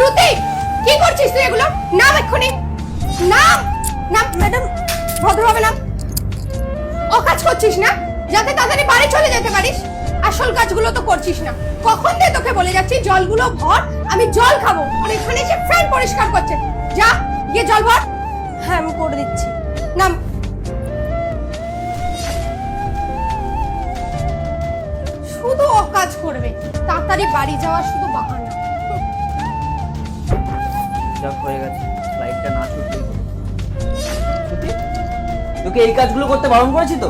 শ্রুতি, কি করছিস তুই এগুলো? নাম এক্ষুনি, নাম। নাম ম্যাডাম, ভদ্রভাবে নাম। ও কাজ করছিস না যাতে তাড়াতাড়ি বাড়ি চলে যেতে পারিস? আসল কাজগুলো তো করছিস না। কখন দিয়ে তোকে বলে যাচ্ছি জলগুলো ভর, আমি জল খাবো, আর এখানে এসে ফ্যান পরিষ্কার করছে। যা গিয়ে জল ভর। হ্যাঁ আমি করে দিচ্ছি। নাম। শুধু ও কাজ করবে, তাড়াতাড়ি বাড়ি যাওয়া শুধু বাহানা। যাক হয়ে গেছে, ফ্লাইটটা না ছুটলেই হলো। ছুটি, তোকে এই কাজগুলো করতে বারণ করেছি তো,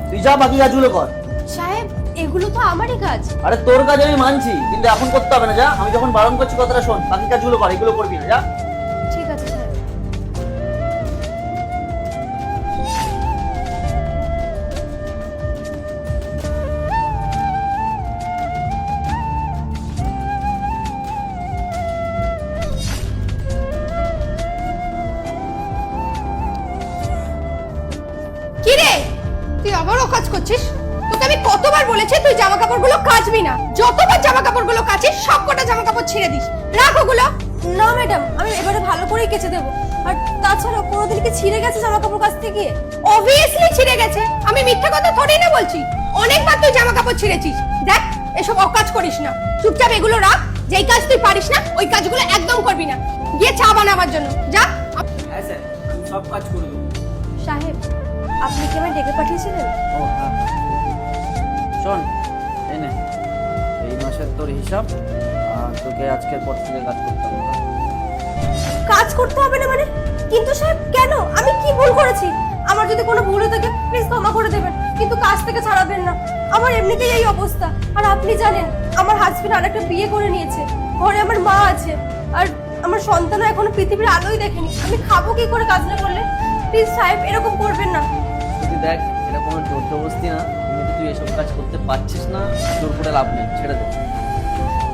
তুই যা বাকি কাজগুলো কর। সাহেব এগুলো তো আমারই কাজ। আরে তোর কাজ আমি মানছি, কিন্তু এখন করতে হবে না। যা, আমি যখন বারণ করছি কথাটা শোন, বাকি কাজগুলো কর, এগুলো করবি না। যা। ঠিক আছে সাহেব। কি রে, তুই আবারও কাজ করছিস? তোকে আমি কতবার বলেছি তুই জামা কাপড়গুলো কাচবি না। যতবার জামা কাপড়গুলো কাচিস সবকটা জামা কাপড় ছিঁড়ে দিস। রাখ ওগুলো। না ম্যাডাম, আমি এবারে ভালো করেই কেচে দেবো। আর তাছাড়া কোনোদিন কি ছিঁড়ে গেছে জামা কাপড় কাচতে গিয়ে? অবভিয়াসলি ছিঁড়ে গেছে, আমি মিথ্যা কথা থোড়ি না বলছি। অনেকবার তুই জামা কাপড় ছিঁড়েছিস। দেখ, এসব অকাজ করিস না, চুপচাপ এগুলো রাখ। যেই কাজ তুই পারিস না ওই কাজগুলো একদম করবি না। গিয়ে চা বানাবার জন্য যা। হ্যাঁ স্যার, আমি সব কাজ করে দেবো। সাহেব, আপনি কি আমায় ডেকে পাঠিয়েছিলেন? ও হ্যাঁ, শোন, এই নে এই মাসের তোর হিসাব, আর তোকে আজকের পর থেকে কাজ করতে হবে। কাজ করতে হবে না মানে? কিন্তু সাহেব কেন? আমি কি ভুল করেছি? আমার যদি কোনো ভুল হয়ে থাকে প্লিজ ক্ষমা করে দেবেন, কিন্তু কাজ থেকে ছাড়াবেন না। আমার এমনিতেই এই অবস্থা, আর আপনি জানেন আমার হাজবেন্ড আরেকটা বিয়ে করে নিয়েছে। ঘরে আমার মা আছে, আর আমার সন্তানও এখনো পৃথিবীর আলোই দেখেনি। আমি খাবো কি করে কাজ না করলে? প্লিজ সাহেব এরকম করবেন না। তুই দেখ, এটা কোনো জোর জবরদস্তি না। এমনিতে তুই এসব কাজ করতে পারছিস না, জোর করে লাভ নেই, ছেড়ে দে।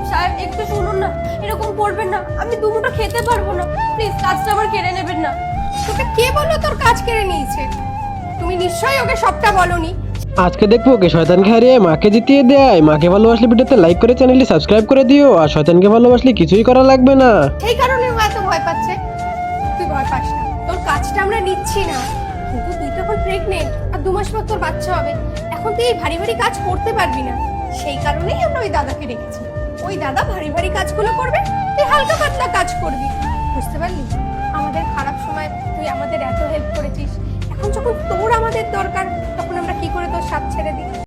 সাহেব একটু শুনুন না, এরকম করবেন না। আমি দুমুঠো খেতে পারবো না, প্লিজ কাজটা আমার কেড়ে নেবেন না। তোকে কে বললো তোর কাজ কেড়ে নিয়েছে? তুমি নিশ্চয়ই ওকে সবটা বলনি। আজকে দেখবো ওকে শয়তানকে হারিয়ে মাকে জিতিয়ে দেয়। মাকে ভালোবাসলে ভিডিওতে লাইক করে চ্যানেলটি সাবস্ক্রাইব করে দিও, আর শয়তানকে ভালোবাসলে কিছুই করা লাগবে না। সেই কারণে ও এত ভয় পাচ্ছে। তুই ভয় পাস না, তোর কাজটা আমরা নিচ্ছি না। কিন্তু তুই তো এখন প্রেগনেন্ট, আর 2 মাস পর তোর বাচ্চা হবে। এখন তুই এই ভারী ভারী কাজ করতে পারবি না। সেই কারণেই আমরা ওই দাদাকে রেখেছি। ওই দাদা ভারী ভারী কাজগুলো করবে, তুই হালকা পাতলা কাজ করবি। বুঝতে পারলি? আমাদের খারাপ সময় তুই আমাদের এত হেল্প করেছিস। এখন যখন তোর আমাদের দরকার, তখন আমরা কি করে তোর সাথ ছেড়ে দিই?